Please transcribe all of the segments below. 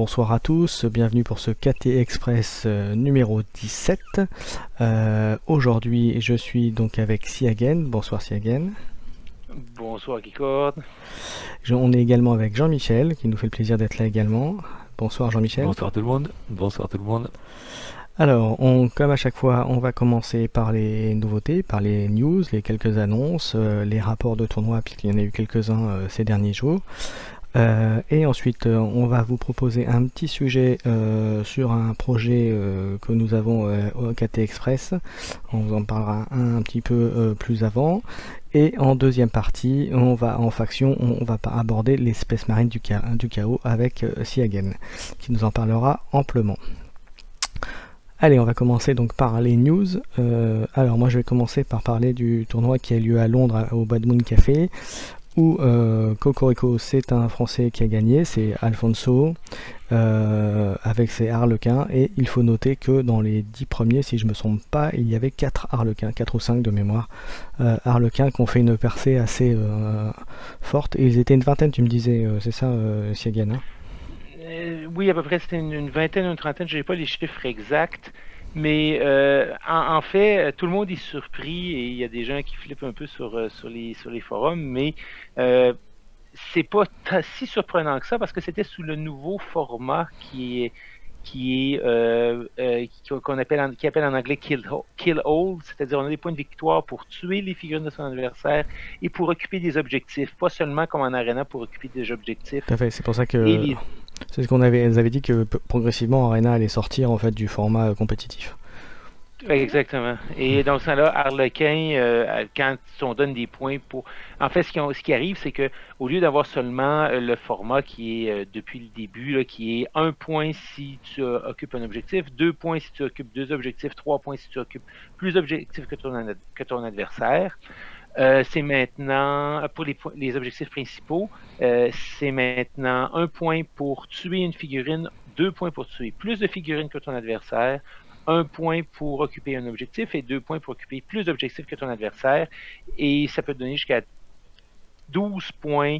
bonsoir à tous, bienvenue pour ce KT Express numéro 17. Aujourd'hui je suis donc avec Siagen, bonsoir Siagen. Bonsoir Kikord. On est également avec Jean-Michel qui nous fait le plaisir d'être là également. Bonsoir Jean-Michel. Bonsoir tout le monde. Bonsoir tout le monde. Alors, comme à chaque fois, on va commencer par les nouveautés, par les news, les quelques annonces, les rapports de tournoi, puisqu'il y en a eu quelques-uns ces derniers jours. Et ensuite, on va vous proposer un petit sujet sur un projet que nous avons au KT Express. On vous en parlera un petit peu plus avant. Et en deuxième partie, on va aborder l'espèce marine du chaos avec Siagen, qui nous en parlera amplement. Allez, on va commencer donc par les news. Alors moi je vais commencer par parler du tournoi qui a lieu à Londres au Bad Moon Café, où Cocorico, c'est un Français qui a gagné, c'est Alfonso, avec ses harlequins, et il faut noter que dans les 10 premiers, si je me trompe pas, il y avait 4 harlequins, 4 ou 5 de mémoire, harlequins qui ont fait une percée assez forte, et ils étaient une vingtaine, tu me disais, c'est ça, Siagen, hein? Oui, à peu près, c'était une vingtaine, une trentaine, je n'ai pas les chiffres exacts, mais en fait, tout le monde est surpris et il y a des gens qui flippent un peu sur les forums, mais c'est pas si surprenant que ça parce que c'était sous le nouveau format qui appelle en anglais kill hold, c'est-à-dire on a des points de victoire pour tuer les figurines de son adversaire et pour occuper des objectifs, pas seulement comme en arena pour occuper des objectifs. Tout à fait, c'est pour ça que c'est ce qu'on avait dit que progressivement Arena allait sortir en fait du format compétitif. Exactement. Et dans ce cas-là, Harlequin, quand on donne des points pour... En fait, ce qui arrive, c'est que au lieu d'avoir seulement le format qui est depuis le début, là, qui est 1 point si tu occupes un objectif, 2 points si tu occupes 2 objectifs, 3 points si tu occupes plus d'objectifs que ton adversaire. C'est maintenant, pour les objectifs principaux, c'est maintenant 1 point pour tuer une figurine, 2 points pour tuer plus de figurines que ton adversaire, 1 point pour occuper un objectif et 2 points pour occuper plus d'objectifs que ton adversaire. Et ça peut te donner jusqu'à 12 points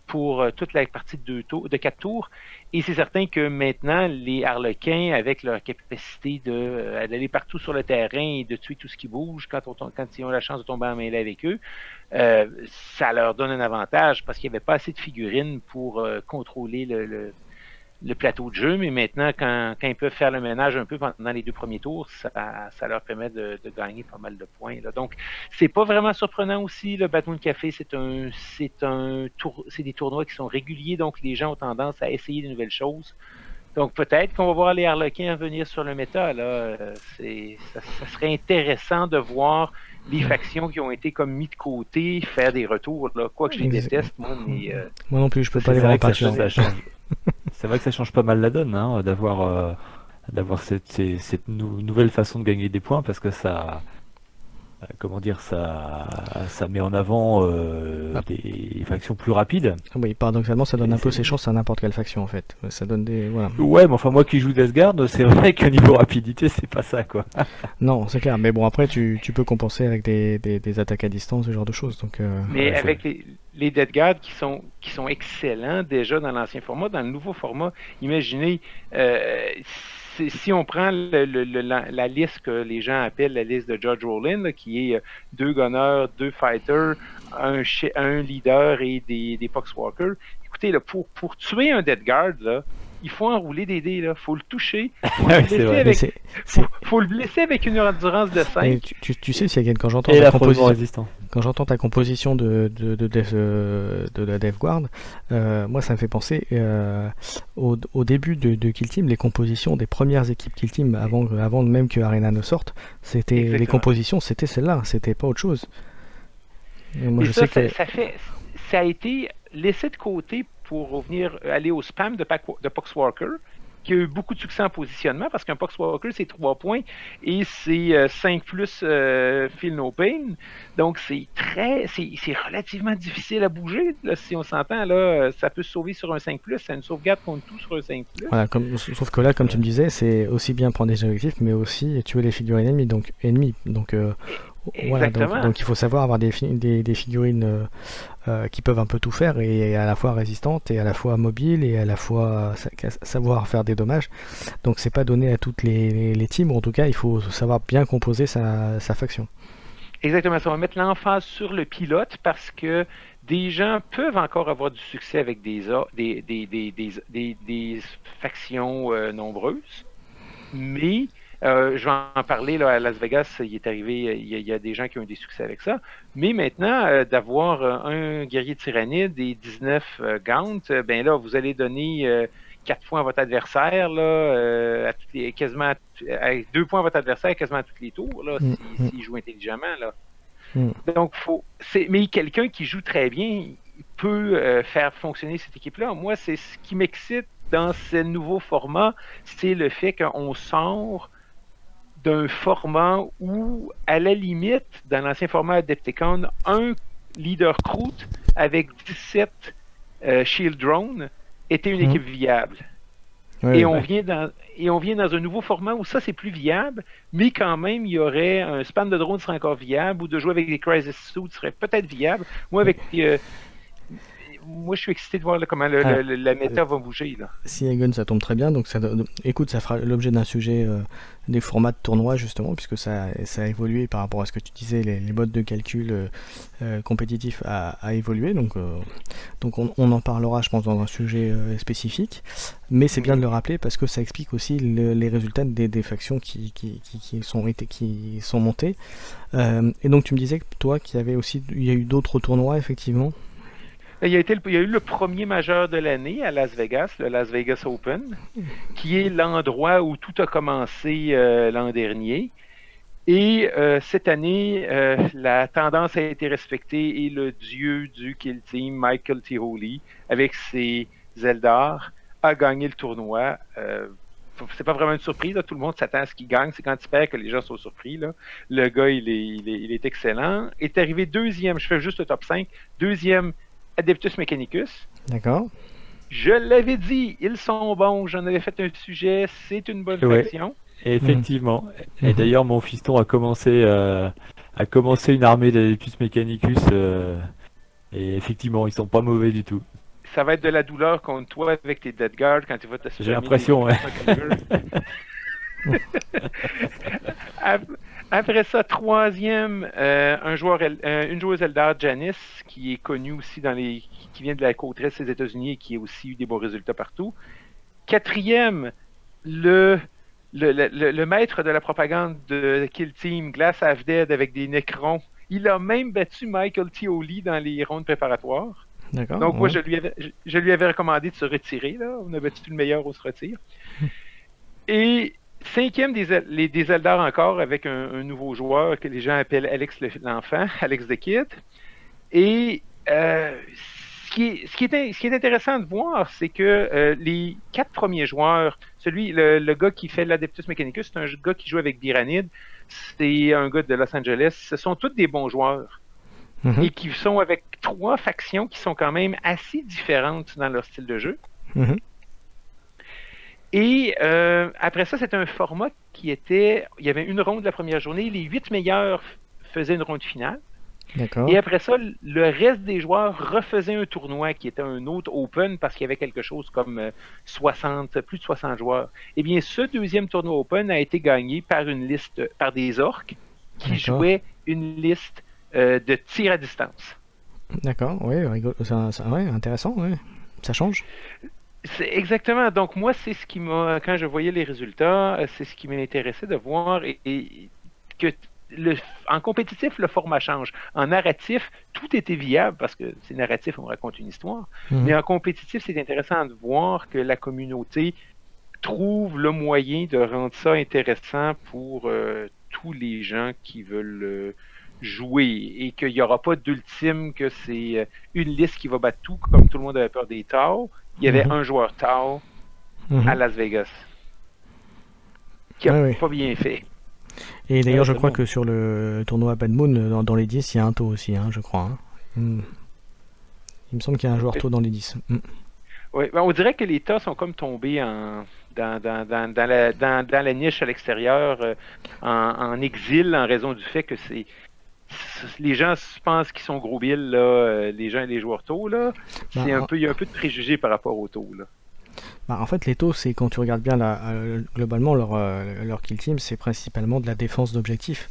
pour toute la partie de 4 tours. Et c'est certain que maintenant, les harlequins, avec leur capacité d'aller partout sur le terrain et de tuer tout ce qui bouge quand ils ont la chance de tomber en mêlée avec eux, ça leur donne un avantage parce qu'il n'y avait pas assez de figurines pour contrôler le plateau de jeu, mais maintenant, quand ils peuvent faire le ménage un peu pendant les 2 premiers tours, ça leur permet de gagner pas mal de points, là. Donc, c'est pas vraiment surprenant aussi. Le Bad Moon Café, c'est des tournois qui sont réguliers, donc les gens ont tendance à essayer de nouvelles choses. Donc, peut-être qu'on va voir les harlequins revenir sur le méta, là. Ça serait intéressant de voir les factions qui ont été comme mis de côté faire des retours, là. Quoique je les déteste, moi, mais... Moi non plus, je peux pas les voir partir. C'est vrai que ça change pas mal la donne, hein, d'avoir cette nouvelle façon de gagner des points, parce que ça met en avant des factions plus rapides. Oui, paradoxalement, ça donne un peu ses chances à n'importe quelle faction en fait. Ça donne des voilà. Ouais, mais enfin moi qui joue Death Guard, c'est vrai qu'au niveau rapidité, c'est pas ça quoi. Non, c'est clair. Mais bon, après, tu peux compenser avec des attaques à distance, ce genre de choses. Donc. Mais ouais, avec les Death Guard qui sont excellents déjà dans l'ancien format, dans le nouveau format, imaginez. Si on prend la liste que les gens appellent la liste de Judge Rollin, là, qui est 2 gunners, 2 fighters, un leader et des Poxwalkers, écoutez, là, pour tuer un Death Guard, là, il faut enrouler des dés, il faut le toucher, faut le blesser avec une endurance de 5. Tu sais, Siagen, quand j'entends ta composition de la Death Guard, moi ça me fait penser au début de Kill Team, les compositions des premières équipes Kill Team avant même que Arena ne sorte, les compositions, c'était celle-là, c'était pas autre chose. Et moi, je sais que ça a été laissé de côté pour aller au spam de Poxwalker, qui a eu beaucoup de succès en positionnement, parce qu'un Poxwalker, c'est 3 points, et c'est 5 plus Feel No Pain. Donc, c'est relativement difficile à bouger. Là, si on s'entend, là, ça peut se sauver sur un 5 plus, c'est une sauvegarde contre tout sur un 5 plus. Voilà, sauf que là, comme tu me disais, c'est aussi bien prendre des objectifs, mais aussi tuer les figurines ennemies. Donc Voilà, donc, Exactement. donc il faut savoir avoir des figurines qui peuvent un peu tout faire et à la fois résistantes et à la fois mobiles et à la fois savoir faire des dommages. Donc c'est pas donné à toutes les teams, ou en tout cas il faut savoir bien composer sa faction. Exactement. Ça va mettre l'emphase sur le pilote parce que des gens peuvent encore avoir du succès avec des factions nombreuses. Mais je vais en parler là, à Las Vegas, il est arrivé, il y a des gens qui ont eu des succès avec ça. Mais maintenant, d'avoir un guerrier tyrannide et 19 Gaunt, ben là, vous allez donner 4 points à votre adversaire, là, à 2 points à votre adversaire quasiment à tous les tours, là, Mm, mm, s'il joue intelligemment. Là. mm. Donc, mais quelqu'un qui joue très bien peut faire fonctionner cette équipe-là. Moi, c'est ce qui m'excite dans ce nouveau format, c'est le fait qu'on sort d'un format où, à la limite, dans l'ancien format Adepticon, un leader Kroot avec 17 Shield Drone était une Mm. équipe viable. Ouais, Et ouais. on vient dans un nouveau format où ça, c'est plus viable, mais quand même, il y aurait un spam de drone serait encore viable, ou de jouer avec des Crisis Suits serait peut-être viable. Moi, je suis excité de voir là, comment Ah, la méta va bouger. Là. si Egon, ça tombe très bien. Donc écoute, ça fera l'objet d'un sujet des formats de tournoi justement, puisque ça a évolué par rapport à ce que tu disais, les modes de calcul compétitifs a évolué. Donc on en parlera, je pense, dans un sujet spécifique. Mais c'est bien de le rappeler parce que ça explique aussi les résultats des factions qui sont montées. Et donc tu me disais que toi, il y a eu d'autres tournois effectivement. Il y a eu le premier majeur de l'année à Las Vegas, le Las Vegas Open, qui est l'endroit où tout a commencé l'an dernier. Et cette année, la tendance a été respectée et le dieu du Kill Team, Michael T. Hooley, avec ses Eldar, a gagné le tournoi. C'est pas vraiment une surprise, là. Tout le monde s'attend à ce qu'il gagne. C'est quand il perd que les gens sont surpris. Là. Le gars, il est excellent. Est arrivé deuxième, je fais juste le top 5, deuxième Adeptus Mechanicus. D'accord. Je l'avais dit, ils sont bons, j'en avais fait un sujet, c'est une bonne Ouais, faction. et effectivement. Et Mhm. d'ailleurs, mon fiston a commencé une armée d'Adeptus Mechanicus. Et effectivement, ils sont pas mauvais du tout. Ça va être de la douleur contre toi avec tes Dead Guard quand tu vas te J'ai spammer l'impression, ouais. Après ça, troisième, une joueuse Eldar, Janice, qui est connue aussi qui vient de la côte est des États-Unis et qui a aussi eu des bons résultats partout. Quatrième, le maître de la propagande de Kill Team, Glass Half Dead avec des Necrons. Il a même battu Michael T. Hooley dans les rondes préparatoires. D'accord. Donc, moi, Ouais. je lui avais recommandé de se retirer. Là. On a battu le meilleur, on se retire. Et cinquième, des Eldar encore, avec un nouveau joueur que les gens appellent Alex l'enfant, Alex the Kid. Et ce qui est intéressant de voir, c'est que les 4 premiers joueurs, le gars qui fait l'Adeptus Mechanicus, c'est un gars qui joue avec Biranid, c'est un gars de Los Angeles, ce sont tous des bons joueurs. Mhm. Et qui sont avec 3 factions qui sont quand même assez différentes dans leur style de jeu. Mhm. Et après ça, c'est un format il y avait une ronde la première journée, les 8 meilleurs faisaient une ronde finale. D'accord. Et après ça, le reste des joueurs refaisaient un tournoi qui était un autre open parce qu'il y avait quelque chose comme plus de 60 joueurs. Eh bien, ce deuxième tournoi open a été gagné par des orques qui D'accord. jouaient une liste de tir à distance. D'accord. Oui, rigolo. Ouais, intéressant. Ouais. Ça change. C'est exactement. Donc, moi, c'est ce qui m'a, quand je voyais les résultats, c'est ce qui m'intéressait de voir et que en compétitif, le format change. En narratif, tout était viable parce que c'est narratif, on raconte une histoire. Mhm. Mais en compétitif, c'est intéressant de voir que la communauté trouve le moyen de rendre ça intéressant pour tous les gens qui veulent jouer et qu'il n'y aura pas d'ultime que c'est une liste qui va battre tout, comme tout le monde avait peur des Tau. Il y avait Mhm. un joueur Tau à Mhm. Las Vegas qui a Ouais, ouais. pas bien fait. Et d'ailleurs, Ouais, je c'est crois bon. que sur le tournoi Bad Moon, dans les 10, il y a un taux aussi, hein, je crois. Hein. Il me semble qu'il y a un joueur taux dans les 10. Oui, on dirait que les tas sont comme tombés dans la niche à l'extérieur, en exil, en raison du fait que les gens pensent qu'ils sont gros billes, là, les gens et les joueurs tôt, là. Bah, Il y a un peu de préjugés par rapport au taux, là. En fait, les taux, c'est quand tu regardes bien globalement leur kill team, c'est principalement de la défense d'objectifs.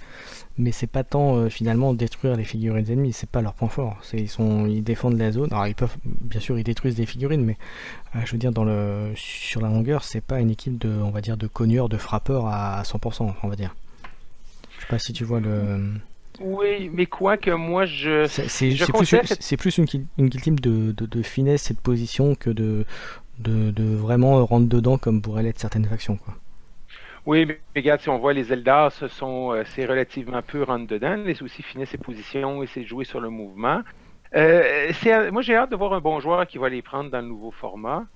Mais c'est pas tant finalement détruire les figurines ennemies, c'est pas leur point fort. Ils défendent la zone. Alors ils peuvent, bien sûr, ils détruisent des figurines, mais je veux dire sur la longueur, c'est pas une équipe on va dire, de cogneurs, de frappeurs à 100%, on va dire. Je sais pas si tu vois le. Oui, mais quoi que moi, C'est plus une kill team de finesse et de position que de vraiment rentrer dedans comme pourraient l'être certaines factions, quoi. Oui, mais regarde, si on voit les Eldar, c'est relativement peu rentre dedans. Les aussi finir ses positions et c'est jouer sur le mouvement. Moi, j'ai hâte de voir un bon joueur qui va les prendre dans le nouveau format.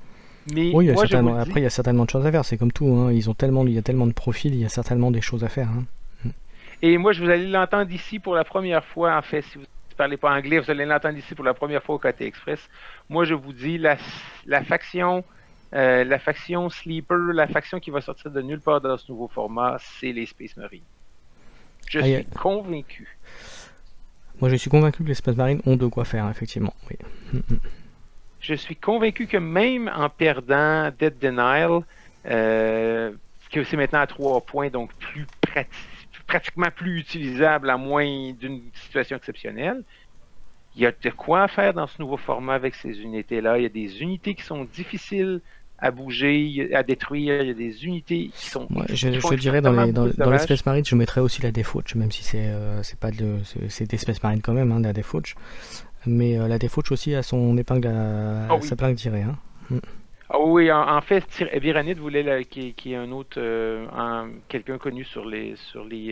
Mais Oui, moi, je vous le dis, après il y a certainement de choses à faire, c'est comme tout, hein. Il y a tellement de profils, il y a certainement des choses à faire, hein. et moi, je vous allez l'entendre ici pour la première fois. En fait, si vous ne parlez pas anglais, vous allez l'entendre ici pour la première fois au côté Express. Moi, je vous dis, la faction Sleeper, la faction qui va sortir de nulle part dans ce nouveau format, c'est les Space Marines. Je suis convaincu. Moi, je suis convaincu que les Space Marines ont de quoi faire, effectivement. Oui. Je suis convaincu que même en perdant Dead Denial, que c'est maintenant à 3 points, donc pratiquement plus utilisable à moins d'une situation exceptionnelle, il y a de quoi faire dans ce nouveau format avec ces unités-là. Il y a des unités qui sont difficiles à bouger, à détruire. Il y a des unités qui sont. Ouais, je dirais dans les Space Marines, je mettrais aussi la Defauch, même si c'est pas c'est des Space Marines quand même, hein, la Defauch. Mais la Defauch aussi a son épingle sa épingle tirée, hein. Ah oui, en fait, Viranid voulait qui est un autre, quelqu'un connu sur les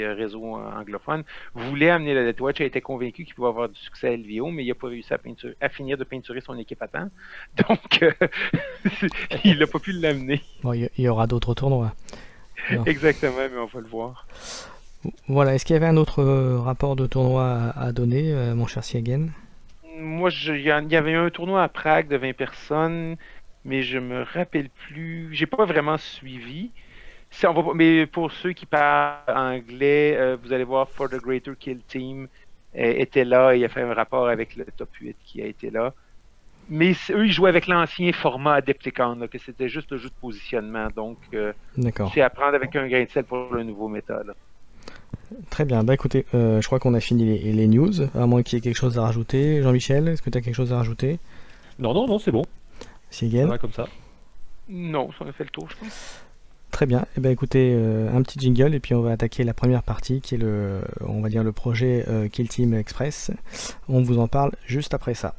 réseaux anglophones, voulait amener la Death Watch, a été convaincu qu'il pouvait avoir du succès à LVO, mais il n'a pas réussi à finir de peinturer son équipe à temps. Donc, il n'a pas pu l'amener. Bon, il y aura d'autres tournois. Alors. Exactement, mais on va le voir. Voilà, est-ce qu'il y avait un autre rapport de tournoi à donner, mon cher Siagen? Moi, il y avait un tournoi à Prague de 20 personnes. Mais je me rappelle plus. J'ai pas vraiment suivi. Mais pour ceux qui parlent anglais, vous allez voir For the Greater Kill Team était là. Il a fait un rapport avec le top 8 qui a été là. Mais eux, ils jouaient avec l'ancien format Adepticon, là, que c'était juste le jeu de positionnement. Donc, c'est à prendre avec un grain de sel pour le nouveau méta. Là. Très bien. Bah écoutez, je crois qu'on a fini les news. À moins qu'il y ait quelque chose à rajouter. Jean-Michel, est-ce que tu as quelque chose à rajouter? Non, c'est bon. Ça va comme ça. Non, ça a fait le tour, je pense. Très bien. Eh bien, écoutez, un petit jingle et puis on va attaquer la première partie qui est on va dire le projet Kill Team Express. On vous en parle juste après ça.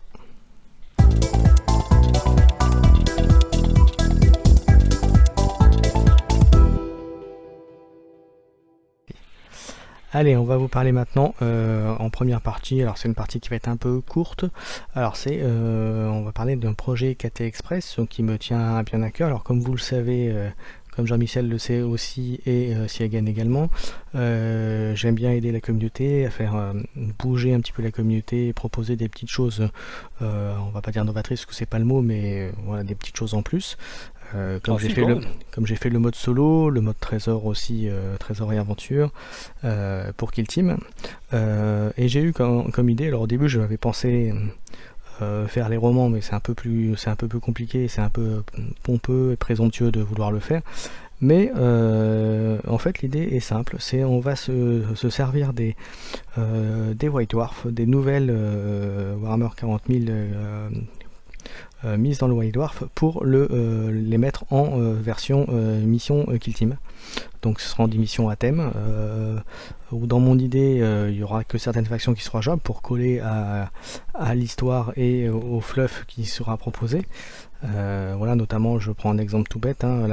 Allez, on va vous parler maintenant en première partie. Alors c'est une partie qui va être un peu courte. Alors on va parler d'un projet KT Express qui me tient bien à cœur. Alors comme vous le savez, comme Jean-Michel le sait aussi et Siagan également, j'aime bien aider la communauté, à faire bouger un petit peu la communauté, proposer des petites choses, on va pas dire novatrices parce que c'est pas le mot, mais voilà, des petites choses en plus. Comme j'ai fait le mode solo, le mode trésor aussi, trésor et aventure pour Kill Team, et j'ai eu comme idée, alors au début je m'avais pensé faire les romans, mais c'est un peu plus compliqué, c'est un peu pompeux et présomptueux de vouloir le faire. Mais en fait l'idée est simple, on va se servir des White Dwarf, des nouvelles Warhammer 40 000 mises dans le White Dwarf pour les mettre en version mission Kill Team. Donc ce seront des missions à thème où dans mon idée il y aura que certaines factions qui seront jouables pour coller à l'histoire et au fluff qui sera proposé. Voilà, notamment je prends un exemple tout bête, hein,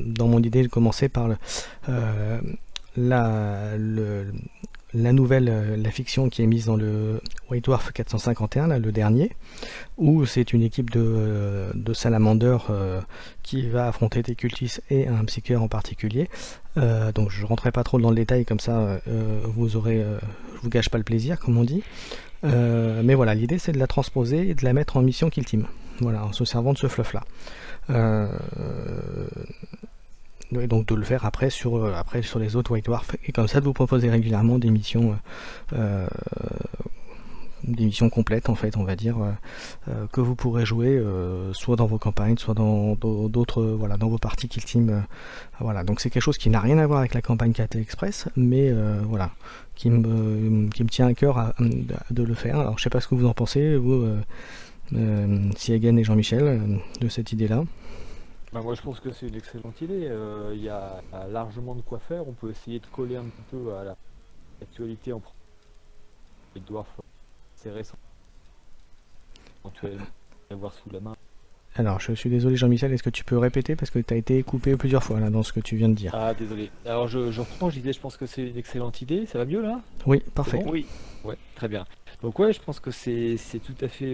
dans mon idée de commencer par la nouvelle, la fiction qui est mise dans le White Dwarf 451, là, le dernier, où c'est une équipe de salamanders qui va affronter des cultistes et un psycheur en particulier. Donc je rentrerai pas trop dans le détail, comme ça vous aurez, je vous gâche pas le plaisir, comme on dit. Mais voilà, l'idée c'est de la transposer et de la mettre en mission Kill Team. Voilà, en se servant de ce fluff là. Et donc de le faire après sur les autres White Dwarf, et comme ça de vous proposer régulièrement des missions complètes en fait, on va dire, que vous pourrez jouer soit dans vos campagnes, soit dans d'autres, voilà, dans vos parties Kill Team. Voilà, donc c'est quelque chose qui n'a rien à voir avec la campagne KT Express, mais voilà, qui me tient à cœur de le faire. Alors je sais pas ce que vous en pensez, vous, Siegan et Jean-Michel, de cette idée-là. Bah, moi je pense que c'est une excellente idée. Il y a largement de quoi faire. On peut essayer de coller un petit peu à l'actualité en les dwarfs, c'est récent. Éventuellement, avoir sous la main. Alors je suis désolé Jean-Michel, est-ce que tu peux répéter parce que tu as été coupé plusieurs fois là dans ce que tu viens de dire. Ah désolé. Alors je reprends, je disais je pense que c'est une excellente idée. Ça va mieux là? Oui, parfait. Bon oui. Ouais, très bien. Donc ouais, je pense que c'est tout à fait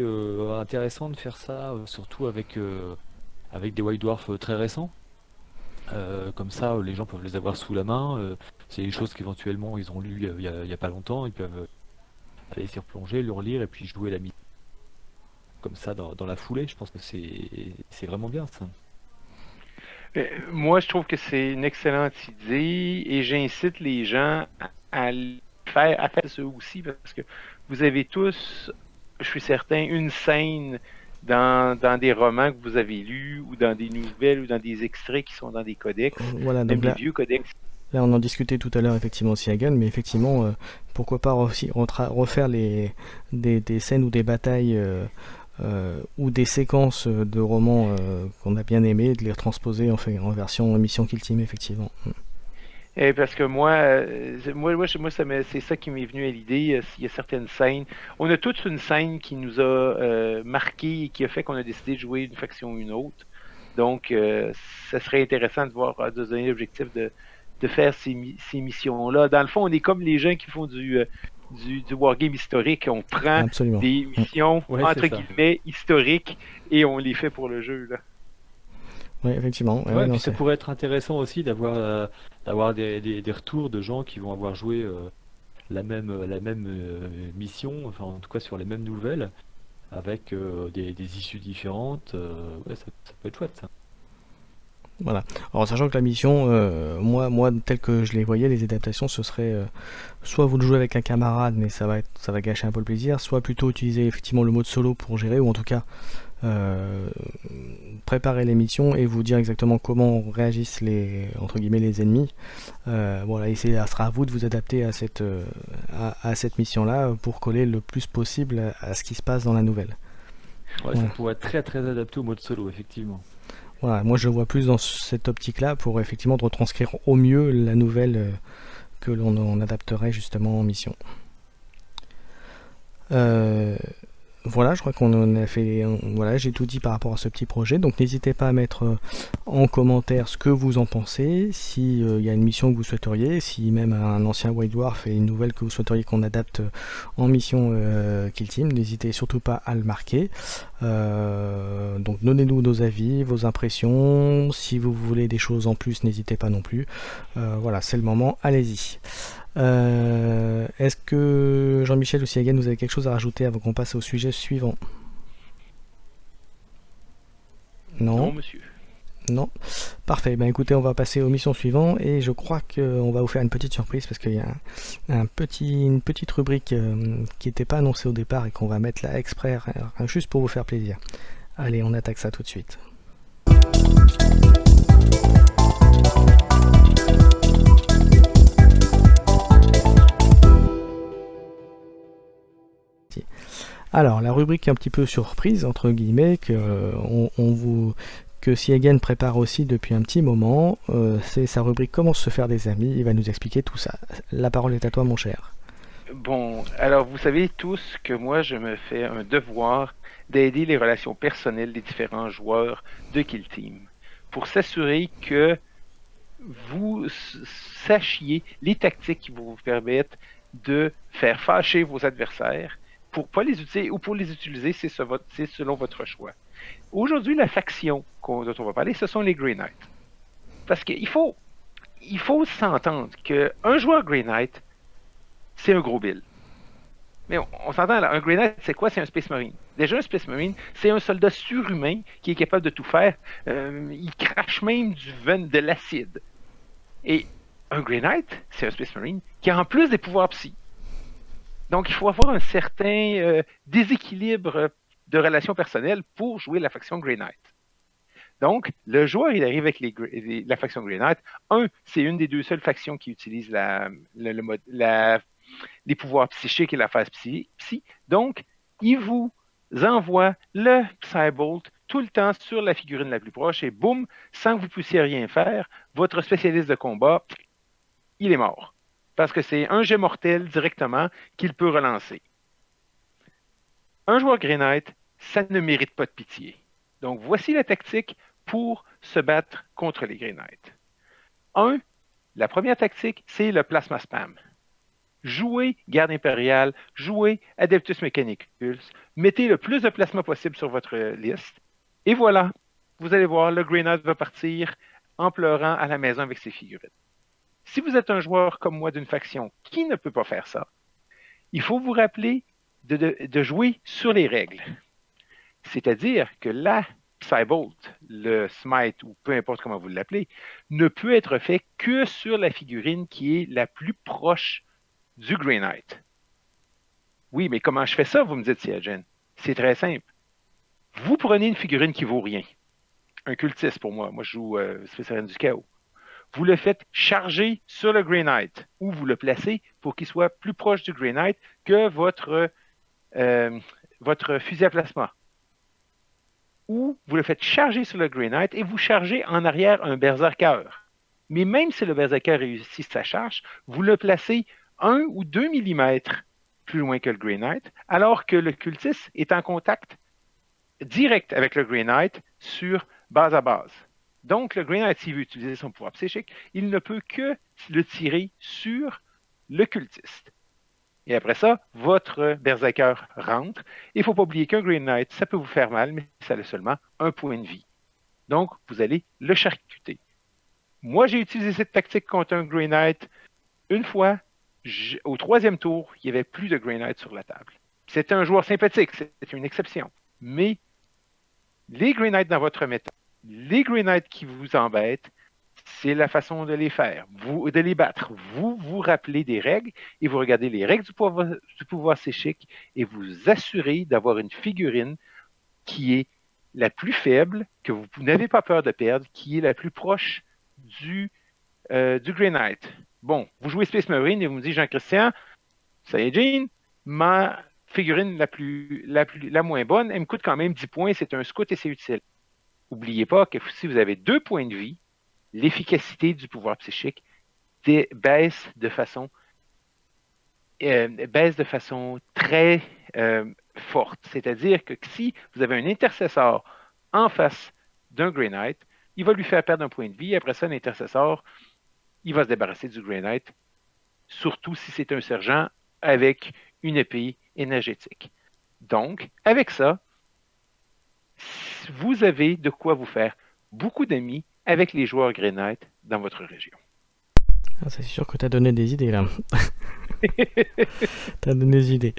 intéressant de faire ça, surtout avec des White Dwarfs très récents. Comme ça, les gens peuvent les avoir sous la main. C'est des choses qu'éventuellement ils ont lues il y a pas longtemps. Ils peuvent aller s'y replonger, le relire et puis jouer la mise comme ça dans la foulée. Je pense que c'est vraiment bien ça. Moi, je trouve que c'est une excellente idée et j'incite les gens à faire ça aussi parce que vous avez tous, je suis certain, une scène dans des romans que vous avez lus ou dans des nouvelles ou dans des extraits qui sont dans des codex, Voilà, même donc des là, vieux codex. là on en discutait tout à l'heure effectivement aussi à Gun, mais effectivement pourquoi pas aussi refaire des scènes ou des batailles ou des séquences de romans qu'on a bien aimé, de les retransposer en version mission Kill Team effectivement. Et parce que moi c'est ça qui m'est venu à l'idée. Il y a certaines scènes. On a tous une scène qui nous a marqué et qui a fait qu'on a décidé de jouer une faction ou une autre. Donc, ça serait intéressant de voir, de se donner l'objectif de faire ces missions-là. Dans le fond, on est comme les gens qui font du wargame historique. On prend Absolument. des missions, Ouais, entre c'est ça. guillemets, historiques et on les fait pour le jeu, là. Oui, effectivement. Ouais, Ouais, non, puis ça c'est- pourrait être intéressant aussi d'avoir des retours de gens qui vont avoir joué la même mission, enfin en tout cas sur les mêmes nouvelles, avec des issues différentes. Ouais, ça peut être chouette ça. Voilà. Alors, sachant que la mission, moi, tel que je les voyais, les adaptations, ce serait soit vous le jouez avec un camarade, mais ça va gâcher un peu le plaisir, soit plutôt utiliser effectivement le mode solo pour gérer, ou en tout cas euh, préparer les missions et vous dire exactement comment réagissent entre guillemets les ennemis. Voilà, et ça sera à vous de vous adapter à cette mission-là pour coller le plus possible à ce qui se passe dans la nouvelle. Ouais, Ouais. ça pourrait être très très adapté au mode solo, effectivement. Voilà, moi je le vois plus dans cette optique-là pour effectivement de retranscrire au mieux la nouvelle que l'on adapterait justement en mission. Voilà, je crois qu'on en a fait. Voilà, j'ai tout dit par rapport à ce petit projet. Donc n'hésitez pas à mettre en commentaire ce que vous en pensez, si il y a une mission que vous souhaiteriez, si même un ancien White Dwarf et une nouvelle que vous souhaiteriez qu'on adapte en mission Kill Team, n'hésitez surtout pas à le marquer. Donc donnez-nous nos avis, vos impressions. Si vous voulez des choses en plus, n'hésitez pas non plus. Voilà, c'est le moment. Allez-y. Est-ce que Jean-Michel ou Siagan, vous avez quelque chose à rajouter avant qu'on passe au sujet suivant? Non, Non? monsieur. Non? Parfait. Ben écoutez, on va passer aux missions suivantes et je crois qu'on va vous faire une petite surprise parce qu'il y a une petite rubrique qui n'était pas annoncée au départ et qu'on va mettre là exprès juste pour vous faire plaisir. Allez, on attaque ça tout de suite. Alors, la rubrique un petit peu surprise, entre guillemets, que Siegan prépare aussi depuis un petit moment, c'est sa rubrique Comment se faire des amis. Il va nous expliquer tout ça. La parole est à toi, mon cher. Bon, alors vous savez tous que moi, je me fais un devoir d'aider les relations personnelles des différents joueurs de Kill Team pour s'assurer que vous sachiez les tactiques qui vont vous permettre de faire fâcher vos adversaires pour pas les utiliser ou pour les utiliser, c'est selon votre choix. Aujourd'hui, la faction dont on va parler, ce sont les Grey Knights. Parce qu'il faut s'entendre qu'un joueur Grey Knight, c'est un gros bill. Mais on s'entend là, un Grey Knight, c'est quoi? C'est un Space Marine. Déjà, un Space Marine, c'est un soldat surhumain qui est capable de tout faire. Il crache même de l'acide. Et un Grey Knight, c'est un Space Marine qui a en plus des pouvoirs psy. Donc, il faut avoir un certain déséquilibre de relations personnelles pour jouer la faction Grey Knight. Donc, le joueur, il arrive avec la faction Grey Knight. C'est une des deux seules factions qui utilise les pouvoirs psychiques et la phase psy. Donc, il vous envoie le Psybolt tout le temps sur la figurine la plus proche et boum, sans que vous puissiez rien faire, votre spécialiste de combat, il est mort. Parce que c'est un jet mortel directement qu'il peut relancer. Un joueur Grey Knight, ça ne mérite pas de pitié. Donc, voici la tactique pour se battre contre les Grey Knights. La première tactique, c'est le plasma spam. Jouez Garde impériale, jouez Adeptus Mechanicus, mettez le plus de plasma possible sur votre liste, et voilà, vous allez voir, le Grey Knight va partir en pleurant à la maison avec ses figurines. Si vous êtes un joueur comme moi d'une faction qui ne peut pas faire ça, il faut vous rappeler de jouer sur les règles. C'est-à-dire que la Psybolt, le Smite, ou peu importe comment vous l'appelez, ne peut être fait que sur la figurine qui est la plus proche du Grey Knight. Oui, mais comment je fais ça, vous me dites, Siagen? C'est très simple. Vous prenez une figurine qui vaut rien. Un cultiste pour moi. Moi, je joue Spécialiste du Chaos. Vous le faites charger sur le Grey Knight ou vous le placez pour qu'il soit plus proche du Grey Knight que votre fusil à plasma. Ou vous le faites charger sur le Grey Knight et vous chargez en arrière un Berserker. Mais même si le Berserker réussit sa charge, vous le placez 1 ou 2 mm plus loin que le Grey Knight, alors que le cultiste est en contact direct avec le Grey Knight sur base à base. Donc, le Grey Knight, s'il veut utiliser son pouvoir psychique, il ne peut que le tirer sur le cultiste. Et après ça, votre Berserker rentre. Il ne faut pas oublier qu'un Grey Knight, ça peut vous faire mal, mais ça a seulement un point de vie. Donc, vous allez le charcuter. Moi, j'ai utilisé cette tactique contre un Grey Knight une fois. Au 3e tour, il n'y avait plus de Grey Knight sur la table. C'était un joueur sympathique, c'est une exception. Mais les Grey Knights dans votre méthode, les Grey Knights qui vous embêtent, c'est la façon de les faire, de les battre. Vous vous rappelez des règles et vous regardez les règles du pouvoir psychique et vous assurez d'avoir une figurine qui est la plus faible, que vous n'avez pas peur de perdre, qui est la plus proche du Grey Knight. Bon, vous jouez Space Marine et vous me dites, Jean-Christian, ça y est, Jean, ma figurine la moins bonne, elle me coûte quand même 10 points, c'est un scout et c'est utile. N'oubliez pas que si vous avez 2 points de vie, l'efficacité du pouvoir psychique baisse de façon très forte. C'est-à-dire que si vous avez un intercesseur en face d'un Grey Knight, il va lui faire perdre un point de vie. Après ça, l'intercesseur, il va se débarrasser du Grey Knight, surtout si c'est un sergent avec une épée énergétique. Donc, avec ça, vous avez de quoi vous faire beaucoup d'amis avec les joueurs Grey Knight dans votre région. Ah, c'est sûr que tu as donné des idées là. Tu as donné des idées.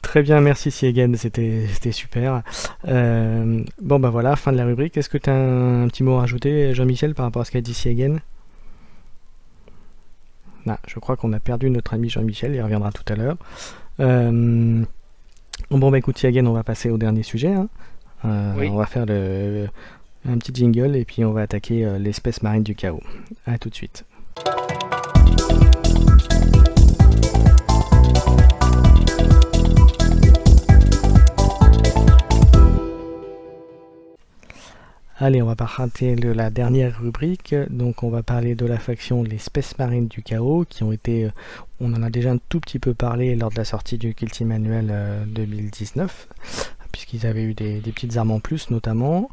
Très bien, merci Siegen, c'était super. Bon bah voilà, fin de la rubrique. Est-ce que tu as un petit mot à rajouter, Jean-Michel, par rapport à ce qu'a dit Siegen? Non, je crois qu'on a perdu notre ami Jean-Michel, il reviendra tout à l'heure. Bon bah écoute Siegen, on va passer au dernier sujet. Hein. Oui. On va faire un petit jingle et puis on va attaquer l'espèce marine du chaos. A tout de suite. Allez, on va parler de la dernière rubrique. Donc on va parler de la faction les Space Marines du Chaos qui ont été, on en a déjà un tout petit peu parlé lors de la sortie du Kill Team Annuel 2019, puisqu'ils avaient eu des petites armes en plus notamment.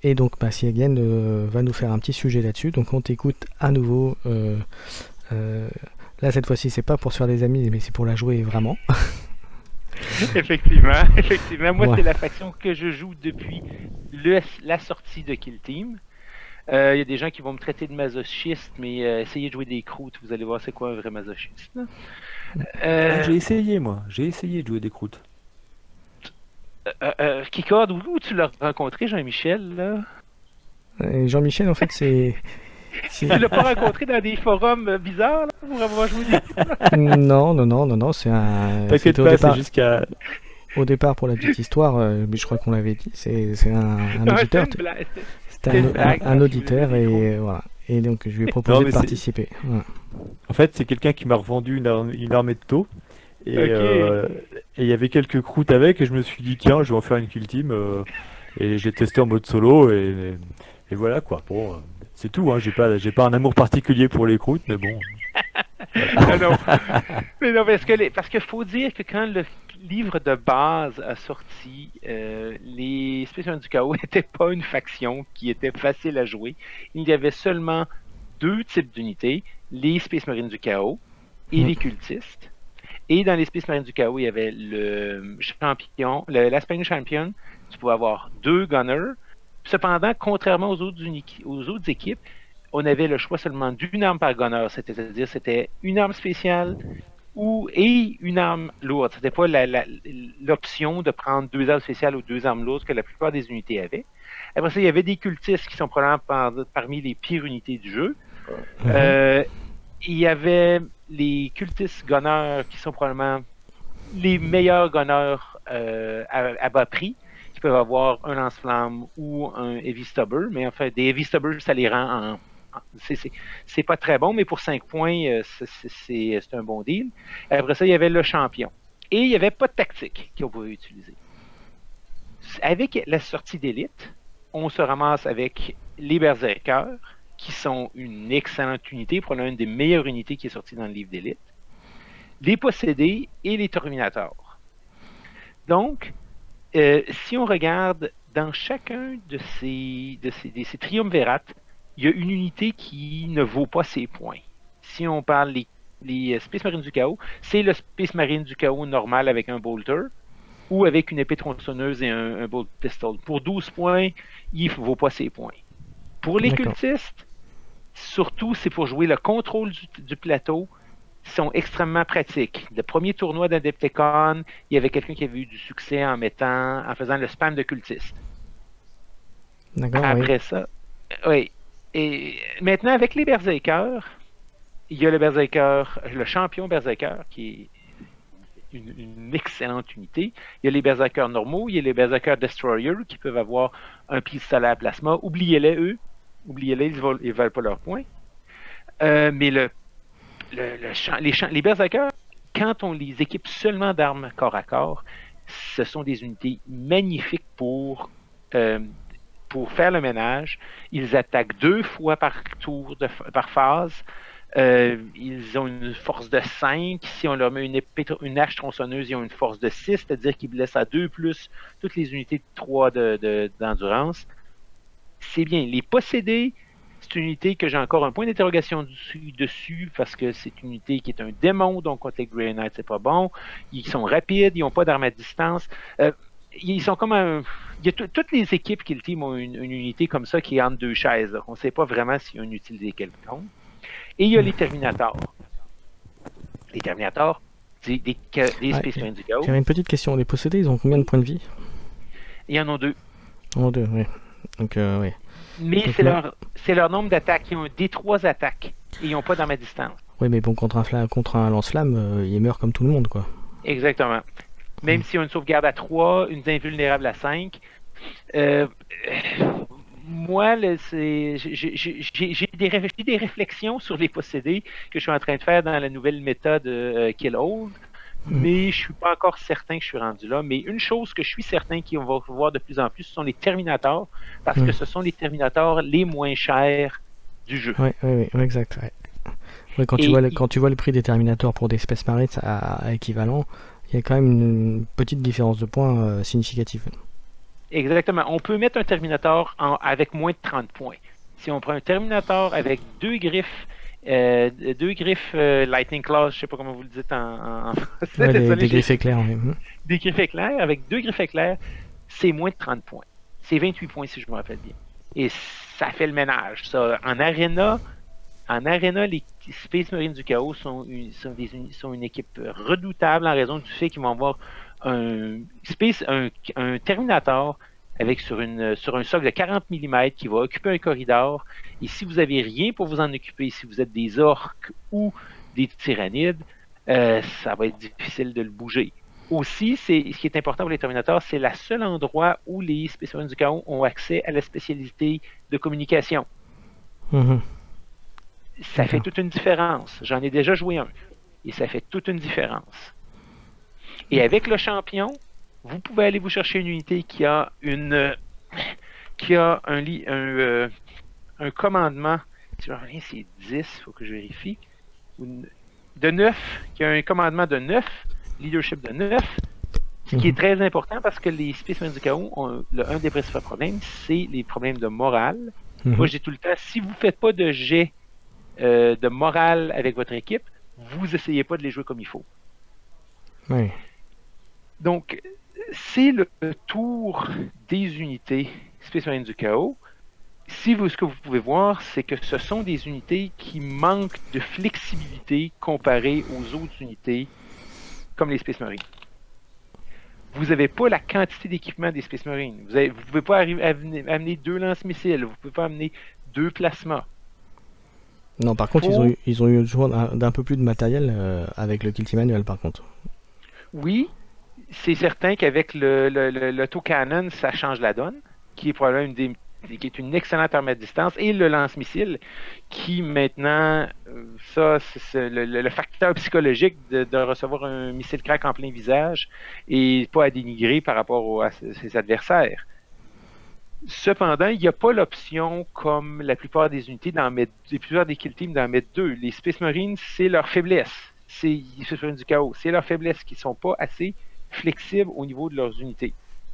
Et donc Siegen va nous faire un petit sujet là-dessus. Donc on t'écoute à nouveau. Là cette fois-ci c'est pas pour se faire des amis mais c'est pour la jouer vraiment. Effectivement. Moi, Ouais. c'est la faction que je joue depuis la sortie de Kill Team. Il y a des gens qui vont me traiter de masochiste, mais essayez de jouer des croûtes, vous allez voir c'est quoi un vrai masochiste. J'ai essayé, moi. J'ai essayé de jouer des croûtes. Kikard, où tu l'as rencontré, Jean-Michel, là? Et Jean-Michel, en fait, Tu l'as pas rencontré dans des forums bizarres, là, pour avoir joué Non, non, non, non, non, T'inquiète c'était pas, c'est jusqu'à... au départ pour la petite histoire, mais je crois qu'on l'avait dit, c'est un Non, auditeur, c'était une blague. c'était une blague, un je auditeur, suis désolé. et voilà. Et donc, je lui ai Non, proposé mais de participer. Voilà. en fait, c'est quelqu'un qui m'a revendu une armée de taux. Ok. Et il y avait quelques croûtes avec, et je me suis dit, tiens, je vais en faire une kill team. Et j'ai testé en mode solo, et voilà quoi. Bon, c'est tout, hein. J'ai pas un amour particulier pour les croûtes, mais bon. Non, non. Mais non, parce que faut dire que quand le livre de base a sorti, les Space Marines du Chaos n'étaient pas une faction qui était facile à jouer. Il y avait seulement deux types d'unités, les Space Marines du Chaos et Mm. les cultistes. Et dans les Space Marines du Chaos, il y avait le champion, l'Aspect Champion. Tu pouvais avoir deux gunners. Cependant, contrairement aux autres équipes, on avait le choix seulement d'une arme par gunner, c'est-à-dire c'était une arme spéciale et une arme lourde. C'était pas l'option de prendre deux armes spéciales ou deux armes lourdes que la plupart des unités avaient. Après ça, il y avait des cultistes qui sont probablement parmi les pires unités du jeu. Mhm. Il y avait les cultistes gunners qui sont probablement les meilleurs gunners à bas prix, qui peuvent avoir un lance-flamme ou un heavy stubber, mais enfin, des heavy stubbers, ça les rend c'est pas très bon, mais pour 5 points, c'est un bon deal. Après ça, il y avait le champion. Et il n'y avait pas de tactique qu'on pouvait utiliser. Avec la sortie d'élite, on se ramasse avec les berserkers, qui sont une excellente unité, probablement une des meilleures unités qui est sortie dans le livre d'élite, les possédés et les terminators. Donc, si on regarde dans chacun de ces triumvirates, il y a une unité qui ne vaut pas ses points. Si on parle les Space Marines du Chaos, c'est le Space Marine du Chaos normal avec un bolter ou avec une épée tronçonneuse et un bolt pistol. Pour 12 points, il ne vaut pas ses points. Pour les D'accord. cultistes, surtout, c'est pour jouer le contrôle du plateau. Ils sont extrêmement pratiques. Le premier tournoi d'Adepticon, il y avait quelqu'un qui avait eu du succès en faisant le spam de cultistes. D'accord, oui. Après ça, oui. Et maintenant, avec les Berserkers, il y a le champion Berserker, qui est une excellente unité. Il y a les Berserkers normaux, il y a les Berserkers Destroyer, qui peuvent avoir un pistolet à plasma. Oubliez-les, eux. Oubliez-les, ils ne valent pas leurs points. Mais les Berserkers, quand on les équipe seulement d'armes corps à corps, ce sont des unités magnifiques pour faire le ménage. Ils attaquent 2 fois par tour, par phase. Ils ont une force de 5. Si on leur met une hache tronçonneuse, ils ont une force de 6, c'est-à-dire qu'ils blessent à 2 plus toutes les unités de 3 d'endurance. C'est bien. Les possédés, c'est une unité que j'ai encore un point d'interrogation dessus parce que c'est une unité qui est un démon, donc contre les Grey Knights, c'est pas bon. Ils sont rapides, ils n'ont pas d'armes à distance. Ils sont comme un. Toutes les équipes Kill Team ont une unité comme ça qui est entre deux chaises. Là. On ne sait pas vraiment s'il y a une utilité quelconque. Et il y a les Terminators. Les Terminators, des Space Marines du Chaos. J'avais une petite question. Les possédés, ils ont combien de points de vie? Il y en a 2. En deux, oui. Donc, oui. Mais Donc, c'est leur nombre d'attaques. Ils ont des 3 attaques. Et ils n'ont pas d'armes à distance. oui, mais bon, contre un lance-flamme, il meurt comme tout le monde, quoi. Exactement. Même s'ils ont une sauvegarde à 3, une invulnérable à 5. Moi, j'ai des réflexions sur les possédés que je suis en train de faire dans la nouvelle méthode Kill Hold, mais je suis pas encore certain que je suis rendu là. Mais une chose que je suis certain qu'on va voir de plus en plus, ce sont les Terminators, parce que ce sont les Terminators les moins chers du jeu. Oui, oui, oui, exact. Ouais. Ouais, quand tu vois le prix des Terminators pour des Space Marines à équivalent, il y a quand même une petite différence de points significative. Exactement. On peut mettre un Terminator avec moins de 30 points. Si on prend un Terminator avec deux griffes Lightning Claws, je sais pas comment vous le dites en français. Ouais, des griffes éclairs. Oui. Des griffes éclairs, avec 2 griffes éclairs, c'est moins de 30 points. C'est 28 points si je me rappelle bien. Et ça fait le ménage. Ça, en Arena, les Space Marines du Chaos sont une équipe redoutable en raison du fait qu'ils vont avoir un Terminator avec sur un socle de 40 mm qui va occuper un corridor. Et si vous n'avez rien pour vous en occuper, si vous êtes des orques ou des tyrannides, ça va être difficile de le bouger. Aussi, ce qui est important pour les Terminators, c'est le seul endroit où les Space Marines du Chaos ont accès à la spécialité de communication. Mhm. Ça fait toute une différence. J'en ai déjà joué un. Et ça fait toute une différence. Et avec le champion, vous pouvez aller vous chercher une unité qui a un commandement. Si je me souviens, c'est 10, il faut que je vérifie. De 9, qui a un commandement de 9, leadership de 9, ce qui est très important parce que les Space Marines du Chaos, un des principaux problèmes, c'est les problèmes de morale. Moi, je dis tout le temps, si vous ne faites pas de jet de morale avec votre équipe, vous essayez pas de les jouer comme il faut. Oui. Donc, c'est le tour des unités Space Marines du Chaos. Ce que vous pouvez voir, c'est que ce sont des unités qui manquent de flexibilité comparées aux autres unités, comme les Space Marines. Vous n'avez pas la quantité d'équipement des Space Marines. Vous ne pouvez pas amener 2 lance-missiles. Vous ne pouvez pas amener 2 plasmas. Non, par contre, ils ont eu besoin d'un peu plus de matériel avec le Kill Team Manual, par contre. Oui, c'est certain qu'avec l'autocannon, ça change la donne, qui est probablement qui est une excellente arme à distance, et le lance-missile, qui maintenant, ça, c'est le facteur psychologique de recevoir un missile crack en plein visage et pas à dénigrer par rapport à ses adversaires. Cependant, il n'y a pas l'option, comme la plupart des unités, plusieurs des kill teams, d'en mettre 2. Les Space Marines, c'est leur faiblesse. C'est les Space Marines du Chaos. C'est leur faiblesse qui ne sont pas assez flexibles au niveau de leurs unités.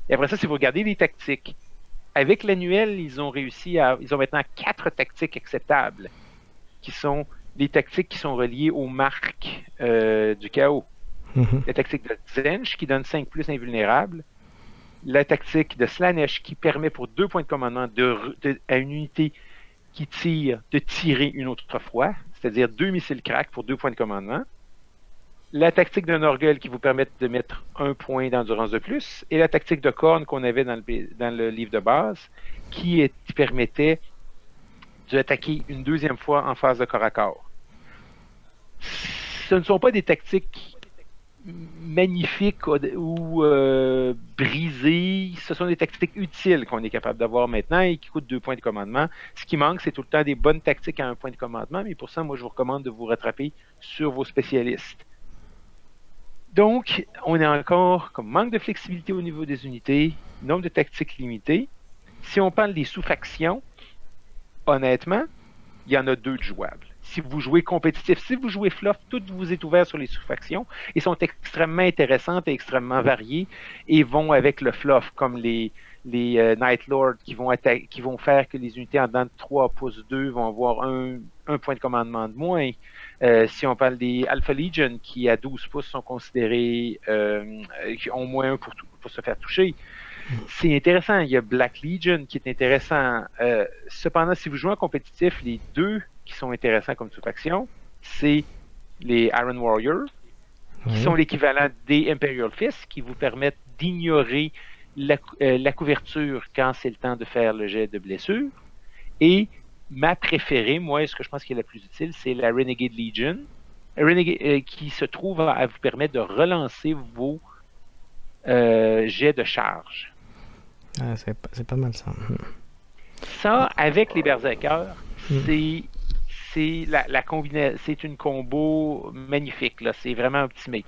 Et après ça, si vous regardez les tactiques, avec l'annuel, ils ont maintenant 4 tactiques acceptables, qui sont les tactiques qui sont reliées aux marques du chaos. La tactique de Zench, qui donne 5+ invulnérable. La tactique de Slaanesh, qui permet pour 2 points de commandement à une unité qui tire de tirer une autre fois, c'est-à-dire 2 missiles crack pour 2 points de commandement. La tactique de Norgel qui vous permet de mettre 1 point d'endurance de plus, et la tactique de Korn qu'on avait dans le livre de base, qui permettait d'attaquer une 2e fois en phase de corps à corps. Ce ne sont pas des tactiques magnifiques ou brisées, ce sont des tactiques utiles qu'on est capable d'avoir maintenant et qui coûtent 2 points de commandement. Ce qui manque, c'est tout le temps des bonnes tactiques à 1 point de commandement, mais pour ça, moi, je vous recommande de vous rattraper sur vos spécialistes. Donc, on est encore comme manque de flexibilité au niveau des unités, nombre de tactiques limité. Si on parle des sous-factions, honnêtement, il y en a 2 de jouables. Si vous jouez compétitif, si vous jouez fluff, tout vous est ouvert sur les sous-factions et sont extrêmement intéressantes et extrêmement variées et vont avec le fluff, comme les Night Lords qui vont faire que les unités en dedans de 3 pouces 2 vont avoir un point de commandement de moins. Si on parle des Alpha Legion qui à 12 pouces sont considérés qui ont moins 1 pour se faire toucher. C'est intéressant. Il y a Black Legion qui est intéressant. Cependant, si vous jouez en compétitif, les 2 qui sont intéressants comme sous-faction, c'est les Iron Warriors, qui sont l'équivalent des Imperial Fists, qui vous permettent d'ignorer la couverture quand c'est le temps de faire le jet de blessure. Et ma préférée, moi, ce que je pense qui est la plus utile, c'est la Renegade Legion, qui se trouve à vous permettre de relancer vos jets de charge. Ah, c'est pas mal ça. Ça, avec les Berserkers, c'est une combo magnifique. Là. C'est vraiment optimé.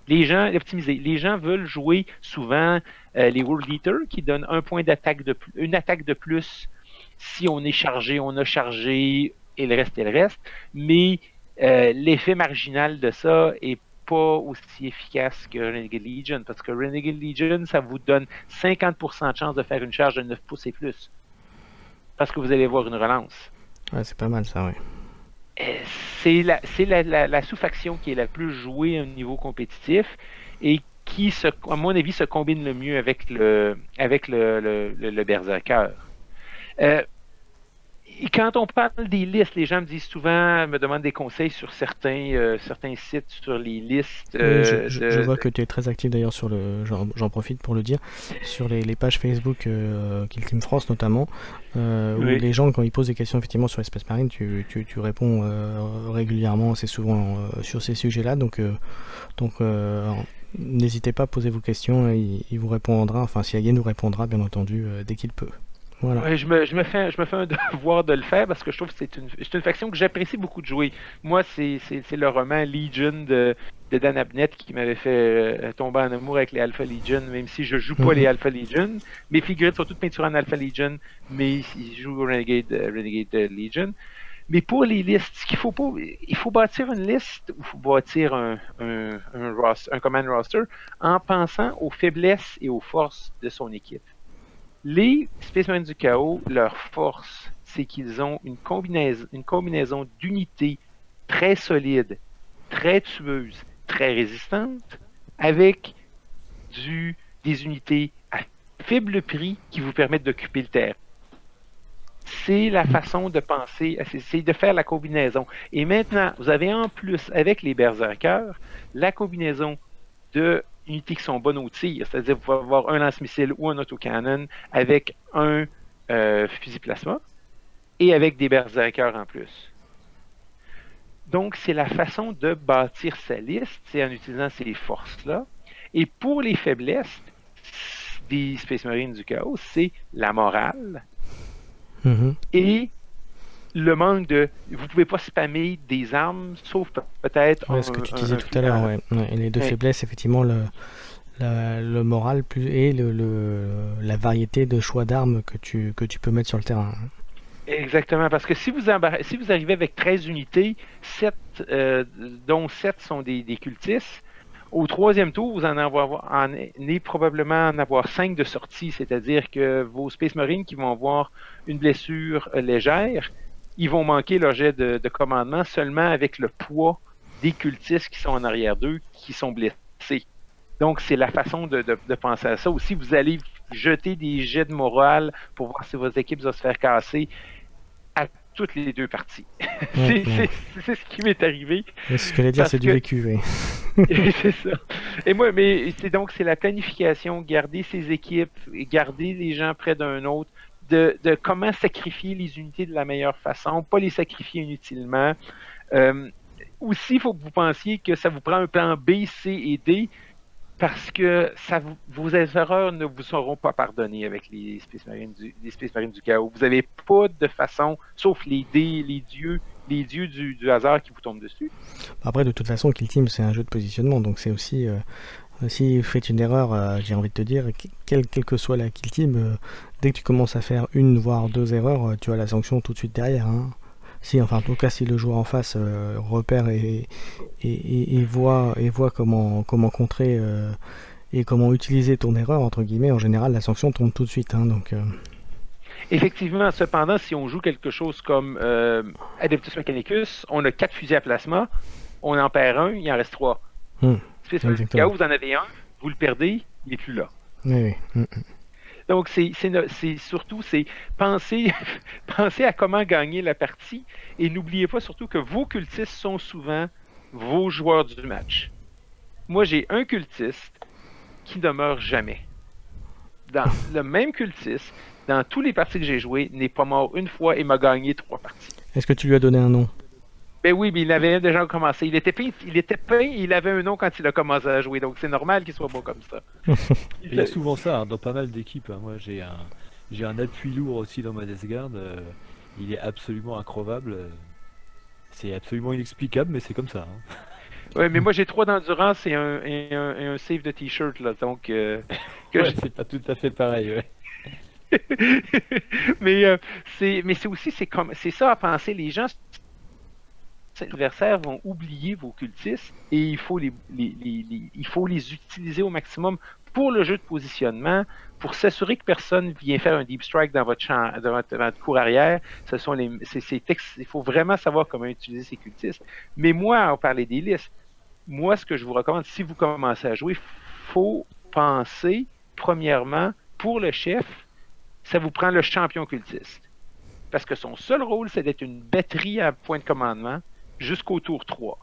Les gens veulent jouer souvent les World Eater qui donnent 1 point d'attaque une attaque de plus si on est chargé, on a chargé et le reste. Mais l'effet marginal de ça est pas aussi efficace que Renegade Legion parce que Renegade Legion, ça vous donne 50% de chance de faire une charge de 9 pouces et plus. Parce que vous allez voir une relance. Ouais, c'est pas mal ça, oui. C'est la sous-faction qui est la plus jouée au niveau compétitif et qui, à mon avis, se combine le mieux avec le Berserker. Et quand on parle des listes, les gens me disent souvent, me demandent des conseils sur certains sites, sur les listes Oui, je vois que tu es très actif d'ailleurs j'en profite pour le dire, sur les pages Facebook Kill Team France notamment, où Oui. les gens quand ils posent des questions effectivement sur Espace Marine, tu réponds régulièrement, c'est souvent sur ces sujets-là, donc n'hésitez pas à poser vos questions, il vous répondra, enfin si Hagen nous répondra bien entendu dès qu'il peut. Voilà. Ouais, je me fais un devoir de le faire parce que je trouve que c'est une faction que j'apprécie beaucoup de jouer. Moi, c'est le roman Legion de Dan Abnett qui m'avait fait tomber en amour avec les Alpha Legion, même si je joue pas les Mhm. Alpha Legion. Mes figurines sont toutes peinturées en Alpha Legion, mais ils jouent Renegade Legion. Mais pour les listes, ce qu'il faut pas, il faut bâtir une liste ou il faut bâtir un command roster en pensant aux faiblesses et aux forces de son équipe. Les Space Marines du Chaos, leur force, c'est qu'ils ont une combinaison d'unités très solides, très tueuses, très résistantes, avec des unités à faible prix qui vous permettent d'occuper le terrain. C'est la façon de penser, c'est de faire la combinaison. Et maintenant, vous avez en plus, avec les berserkers, la combinaison de unités qui sont bonnes au tir, c'est-à-dire vous pouvez avoir un lance-missile ou un autocanon avec un fusil plasma et avec des berserkers en plus. Donc, c'est la façon de bâtir sa liste, c'est en utilisant ces forces-là. Et pour les faiblesses des Space Marines du Chaos, c'est la morale Mhm. et le manque de... Vous pouvez pas spammer des armes, sauf peut-être Ouais, ce que tu disais tout à l'heure, un- ouais. Ouais, et les deux un- faiblesses, effectivement, le moral plus et la variété de choix d'armes que tu peux mettre sur le terrain. Exactement, parce que si vous arrivez avec 13 unités, 7, dont 7 sont des cultistes, au troisième tour, vous en allez probablement en avoir 5 de sortie, c'est-à-dire que vos Space Marines qui vont avoir une blessure légère, ils vont manquer leur jet de commandement seulement avec le poids des cultistes qui sont en arrière d'eux, qui sont blessés. Donc, c'est la façon de penser à ça. Aussi, vous allez jeter des jets de morale pour voir si votre équipe va se faire casser à toutes les deux parties. Ouais, c'est ouais. ce qui m'est arrivé Mais ce que j'allais dire, parce c'est du que vécu, oui. c'est ça. Et moi, mais c'est la planification, garder ses équipes, garder les gens près d'un autre, de comment sacrifier les unités de la meilleure façon, pas les sacrifier inutilement. Euh, Aussi, il faut que vous pensiez que ça vous prend un plan B, C et D parce que vos erreurs ne vous seront pas pardonnées avec les Space Marines du Chaos. Vous n'avez pas de façon, sauf les dés, les dieux du hasard qui vous tombent dessus. Après, de toute façon, Kill Team, c'est un jeu de positionnement, donc c'est aussi... si vous faites une erreur, j'ai envie de te dire, quelle que soit la Kill Team, dès que tu commences à faire une voire deux erreurs, tu as la sanction tout de suite derrière, hein. Si, enfin, en tout cas, si le joueur en face repère et voit comment contrer et comment utiliser ton erreur, entre guillemets, en général, la sanction tombe tout de suite, hein, donc... Effectivement, cependant, si on joue quelque chose comme Adeptus Mechanicus, on a 4 fusils à plasma, on en perd un, il en reste 3. Space Marine du exactement. Chaos, vous en avez un, vous le perdez, il n'est plus là. Oui, oui. Donc, surtout, c'est penser, penser à comment gagner la partie et n'oubliez pas surtout que vos cultistes sont souvent vos joueurs du match. Moi, j'ai un cultiste qui ne demeure jamais. Le même cultiste, dans tous les parties que j'ai jouées, n'est pas mort une fois et m'a gagné 3 parties. Est-ce que tu lui as donné un nom? Ben oui, mais il avait déjà commencé. Il était peint, il avait un nom quand il a commencé à jouer, donc c'est normal qu'il soit bon comme ça. Il y a souvent ça hein, dans pas mal d'équipes. Hein. Moi, j'ai un appui lourd aussi dans ma Death Guard. Il est absolument increvable. C'est absolument inexplicable, mais c'est comme ça. Hein. Ouais, mais moi j'ai 3 d'endurance et un save de t-shirt, là, donc Ouais, c'est pas tout à fait pareil. Ouais. mais c'est aussi c'est ça à penser. Les gens adversaires vont oublier vos cultistes et il faut il faut les utiliser au maximum pour le jeu de positionnement, pour s'assurer que personne vient faire un deep strike dans votre champ, dans votre cour arrière. Il faut vraiment savoir comment utiliser ces cultistes. Mais moi, on parlait des listes. Moi, ce que je vous recommande, si vous commencez à jouer, faut penser, premièrement, pour le chef, ça vous prend le champion cultiste. parce que son seul rôle, c'est d'être une batterie à point de commandement jusqu'au tour 3.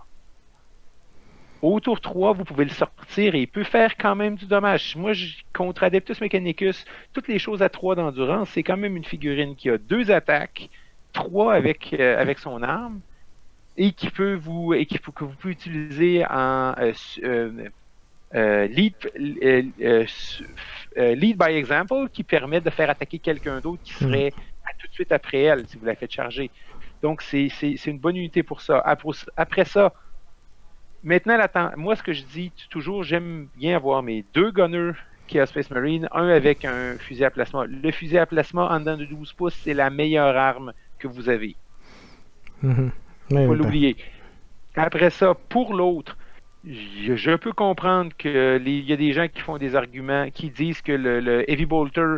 Au tour 3, vous pouvez le sortir et il peut faire quand même du dommage. Moi, contre Adeptus Mechanicus, toutes les choses à 3 d'endurance, c'est quand même une figurine qui a 2 attaques, 3 avec son arme, et que vous pouvez utiliser en lead by example, qui permet de faire attaquer quelqu'un d'autre qui serait tout de suite après elle, si vous la faites charger. Donc, c'est une bonne unité pour ça. Après ça, maintenant, moi, ce que je dis toujours, j'aime bien avoir mes 2 gunners Chaos Space Marine, un avec un fusil à plasma. Le fusil à plasma en dedans de 12 pouces, c'est la meilleure arme que vous avez. Faut pas l'oublier. Après ça, pour l'autre, je peux comprendre qu'il y a des gens qui font des arguments, qui disent que le Heavy Bolter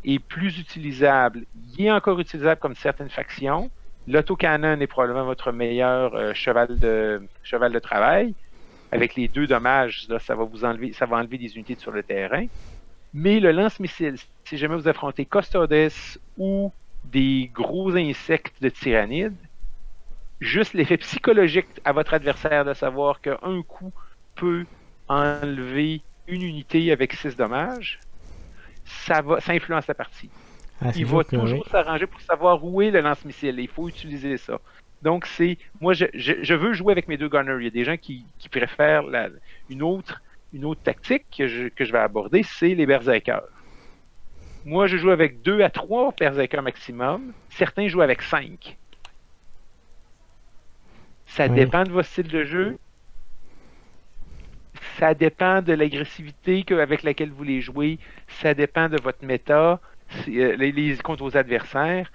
est plus utilisable. Il est encore utilisable comme certaines factions. L'autocanon est probablement votre meilleur cheval de travail. Avec les 2 dommages, là, ça va enlever des unités sur le terrain. Mais le lance-missile, si jamais vous affrontez Custodes ou des gros insectes de tyrannides, juste l'effet psychologique à votre adversaire de savoir qu'un coup peut enlever une unité avec 6 dommages, ça influence la partie. Il va toujours s'arranger pour savoir où est le lance-missile. Il faut utiliser ça. Donc, moi, je veux jouer avec mes 2 gunners. Il y a des gens qui préfèrent une autre tactique que je vais aborder, c'est les berserkers. Moi, je joue avec 2 à 3 berserkers maximum. Certains jouent avec 5. Ça dépend de votre style de jeu. Ça dépend de l'agressivité avec laquelle vous les jouez. Ça dépend de votre méta contre vos adversaires.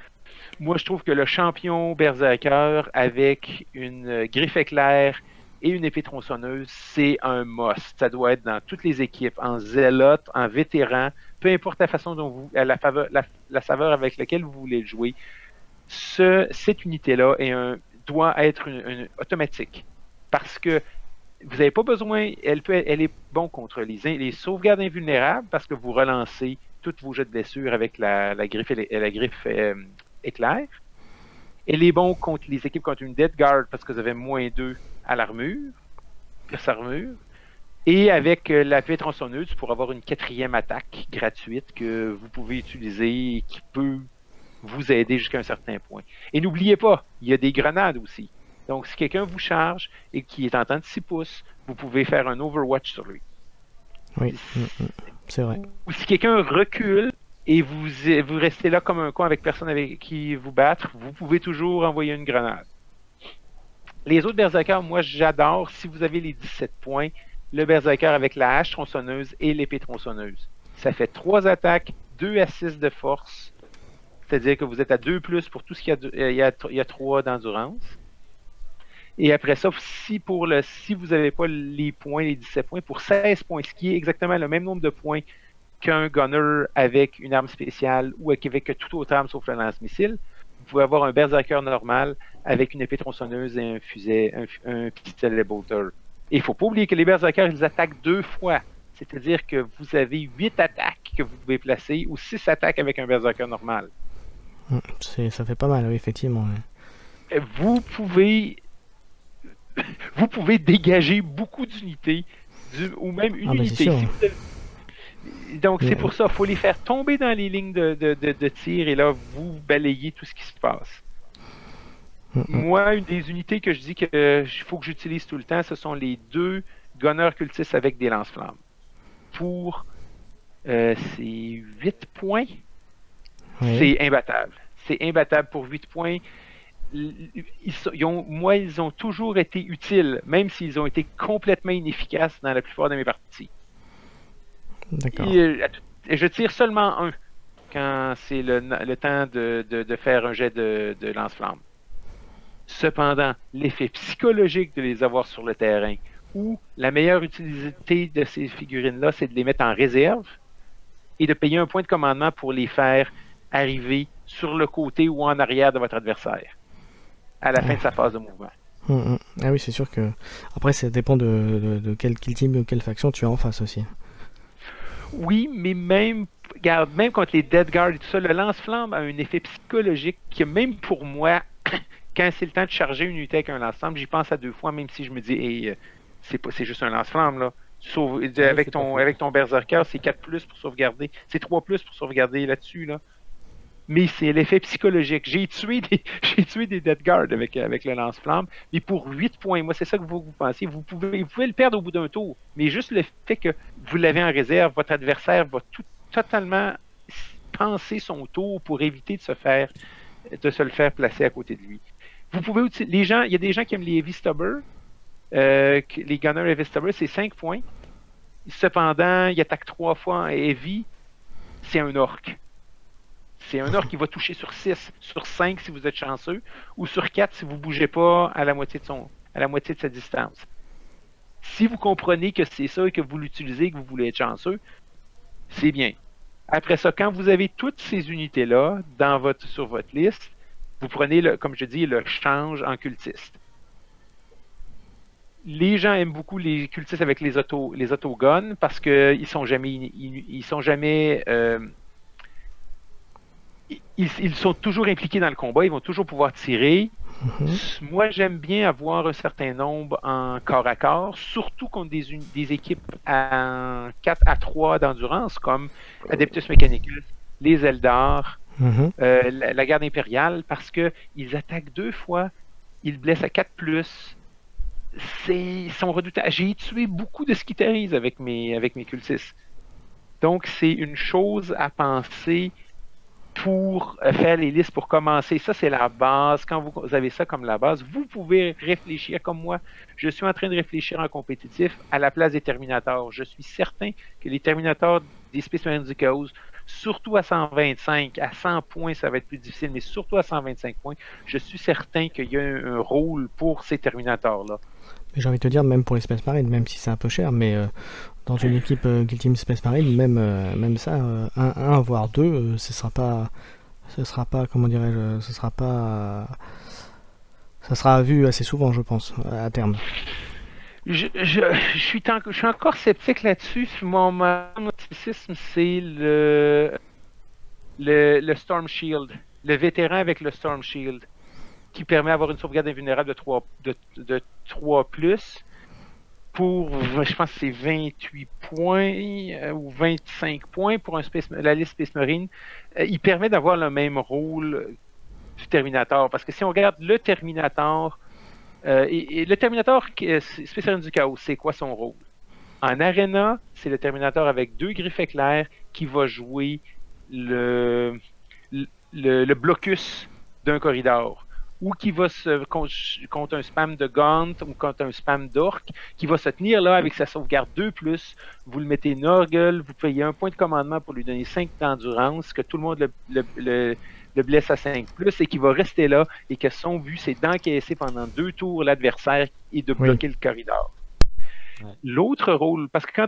Moi, je trouve que le champion berserker avec une griffe éclair et une épée tronçonneuse, c'est un must. Ça doit être dans toutes les équipes, en zélote, en vétéran, peu importe la façon dont la saveur avec laquelle vous voulez le jouer. Cette unité-là doit être automatique. Parce que vous n'avez pas besoin, elle est bonne contre les sauvegardes invulnérables parce que vous relancez tous vos jets de blessure avec la griffe éclair. Elle est bonne contre les équipes contre une Death Guard parce que vous avez -2 à l'armure, sa armure. Et avec la paix tronçonneuse pour avoir une 4e attaque gratuite que vous pouvez utiliser et qui peut vous aider jusqu'à un certain point. Et n'oubliez pas, il y a des grenades aussi. Donc, si quelqu'un vous charge et qui est en temps de 6 pouces, vous pouvez faire un Overwatch sur lui. Oui, c'est vrai. Ou si quelqu'un recule et vous restez là comme un con avec personne avec qui vous battre, vous pouvez toujours envoyer une grenade. Les autres berserkers, moi, j'adore. Si vous avez les 17 points, le berserker avec la hache tronçonneuse et l'épée tronçonneuse. Ça fait 3 attaques, 2 à 6 de force. C'est-à-dire que vous êtes à 2+ pour tout ce qu'il y a 3 d'endurance. Et après ça, si vous n'avez pas les points, les 17 points, pour 16 points, ce qui est exactement le même nombre de points qu'un gunner avec une arme spéciale ou avec toute autre arme sauf le lance-missile, vous pouvez avoir un berserker normal avec une épée tronçonneuse et un pistolet bolter. Et il ne faut pas oublier que les berserkers, ils attaquent 2 fois. C'est-à-dire que vous avez 8 attaques que vous pouvez placer ou 6 attaques avec un berserker normal. Ça fait pas mal, oui, effectivement. Vous pouvez dégager beaucoup d'unités, ou même une unité. Donc, c'est pour ça, il faut les faire tomber dans les lignes de tir et là, vous balayez tout ce qui se passe. Moi, une des unités que je dis qu'il faut que j'utilise tout le temps, ce sont les 2 gunners cultistes avec des lance-flammes. Pour c'est 8 points. Oui. C'est imbattable. C'est imbattable pour 8 points. Ils ont toujours été utiles, même s'ils ont été complètement inefficaces dans la plupart de mes parties. D'accord. Je tire seulement un quand c'est le temps de faire un jet de lance-flamme. Cependant, l'effet psychologique de les avoir sur le terrain, ou la meilleure utilité de ces figurines-là, c'est de les mettre en réserve et de payer un point de commandement pour les faire arriver sur le côté ou en arrière de votre adversaire à la fin de sa phase de mouvement. Ah oui, c'est sûr que... Après, ça dépend de quel kill team ou quelle faction tu as en face aussi. Oui, mais même regarde, même contre les Dead Guard et tout ça, le lance-flamme a un effet psychologique qui, même pour moi, quand c'est le temps de charger une unité avec un lance-flamme, j'y pense à 2 fois, même si je me dis, hey, c'est juste un lance-flamme, là. Avec ton Berserker, c'est 4+ pour sauvegarder. C'est 3+ pour sauvegarder là-dessus, là. Mais c'est l'effet psychologique. J'ai tué des Dead Guard avec le lance-flamme, mais pour 8 points. Moi, c'est ça que vous pensez. Vous pouvez le perdre au bout d'un tour, mais juste le fait que vous l'avez en réserve, votre adversaire va totalement penser son tour pour éviter de se le faire placer à côté de lui. Vous pouvez il y a des gens qui aiment les Heavy Stubber. Les Gunners Heavy Stubber, c'est 5 points. Cependant, il attaque 3 fois en Heavy. C'est un orc. C'est un orc qui va toucher sur 6, sur 5 si vous êtes chanceux, ou sur 4 si vous ne bougez pas à la moitié de sa distance. Si vous comprenez que c'est ça et que vous l'utilisez et que vous voulez être chanceux, c'est bien. Après ça, quand vous avez toutes ces unités-là sur votre liste, vous prenez, comme je dis, le change en cultiste. Les gens aiment beaucoup les cultistes avec les autoguns parce qu'ils sont jamais ils sont toujours impliqués dans le combat, ils vont toujours pouvoir tirer. Moi, j'aime bien avoir un certain nombre en corps à corps, surtout contre des équipes en 4-3 d'endurance, comme Adeptus Mechanicus, les Eldar, la garde impériale, parce qu'ils attaquent 2 fois, ils blessent à 4+. Ils sont redoutables. J'ai tué beaucoup de Skitaries avec mes cultistes. Donc, c'est une chose à penser pour faire les listes pour commencer. Ça, c'est la base. Quand vous avez ça comme la base, vous pouvez réfléchir comme moi. Je suis en train de réfléchir en compétitif à la place des Terminators. Je suis certain que les Terminators des Space Marines du Chaos, surtout à 125, à 100 points, ça va être plus difficile, mais surtout à 125 points, je suis certain qu'il y a un rôle pour ces Terminators-là. J'ai envie de te dire, même pour les Space Marines, même si c'est un peu cher, mais dans une équipe Guild Team Space Marine, même ça, 1 voire 2, ce sera pas, comment dirais-je, ça sera vu assez souvent, je pense, à terme. Je suis encore sceptique là-dessus. Mon scepticisme, c'est le Storm Shield, le vétéran avec le Storm Shield, qui permet d'avoir une sauvegarde invulnérable de 3+, pour, je pense que c'est 28 points ou 25 points pour la liste Space Marine. Il permet d'avoir le même rôle du Terminator, parce que si on regarde le Terminator, et le Terminator Space Marine du Chaos, c'est quoi son rôle? En Arena, c'est le Terminator avec 2 griffes éclairs qui va jouer le blocus d'un corridor, ou qui va contre un spam de Gaunt ou contre un spam d'Orc, qui va se tenir là avec sa sauvegarde 2+, vous le mettez Norgle, vous payez 1 point de commandement pour lui donner 5 d'endurance, que tout le monde le blesse à 5+, et qui va rester là, et que son but, c'est d'encaisser pendant 2 tours l'adversaire et de bloquer le corridor. Ouais. L'autre rôle, parce que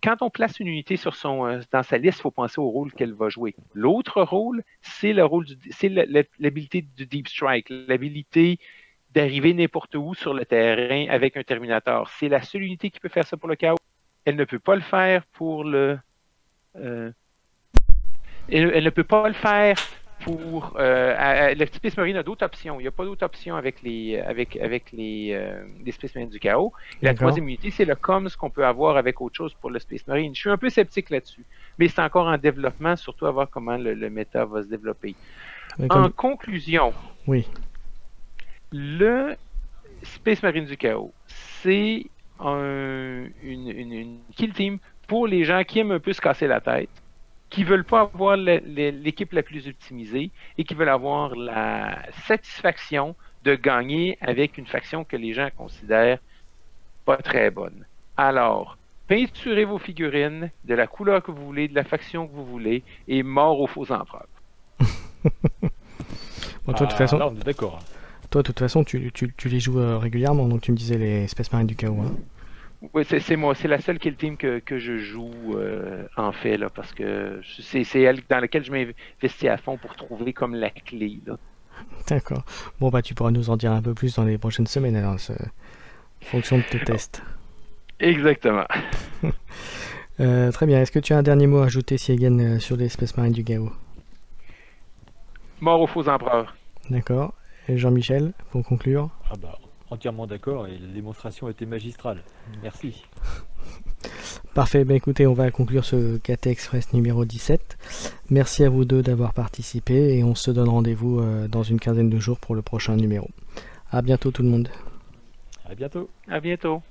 quand on place une unité dans sa liste, il faut penser au rôle qu'elle va jouer. L'autre rôle, c'est l'habilité du Deep Strike, l'habilité d'arriver n'importe où sur le terrain avec un Terminator. C'est la seule unité qui peut faire ça pour le chaos. Elle ne peut pas le faire pour le... elle ne peut pas le faire pour le Space Marine a d'autres options. Il n'y a pas d'autres options avec les Space Marines du Chaos. Et la troisième unité, c'est le COMS qu'on peut avoir avec autre chose pour le Space Marine. Je suis un peu sceptique là-dessus, mais c'est encore en développement, surtout à voir comment le méta va se développer. En conclusion, le Space Marine du Chaos, c'est une kill team pour les gens qui aiment un peu se casser la tête, qui ne veulent pas avoir l'équipe la plus optimisée et qui veulent avoir la satisfaction de gagner avec une faction que les gens considèrent pas très bonne. Alors, peinturez vos figurines de la couleur que vous voulez, de la faction que vous voulez, et mort aux faux empereurs. Bon, toi, de toute façon, là, on est d'accord. Toi, de toute façon, tu les joues régulièrement, donc tu me disais les Space Marines du Chaos. Hein. Oui, c'est la seule kill team que je joue en fait, là, parce que c'est elle dans laquelle je m'investis à fond pour trouver comme la clé. Là. D'accord. Bon, bah tu pourras nous en dire un peu plus dans les prochaines semaines, alors, en fonction de tes tests. Exactement. Très bien. Est-ce que tu as un dernier mot à ajouter, Siegan, sur les Space Marines du Gao? Mort aux faux empereurs. D'accord. Et Jean-Michel, pour conclure? Ah bah, entièrement d'accord, et la démonstration était magistrale. Merci. Parfait. Ben, écoutez, on va conclure ce KT Express numéro 17. Merci à vous deux d'avoir participé et on se donne rendez-vous dans une quinzaine de jours pour le prochain numéro. À bientôt tout le monde. À bientôt. À bientôt.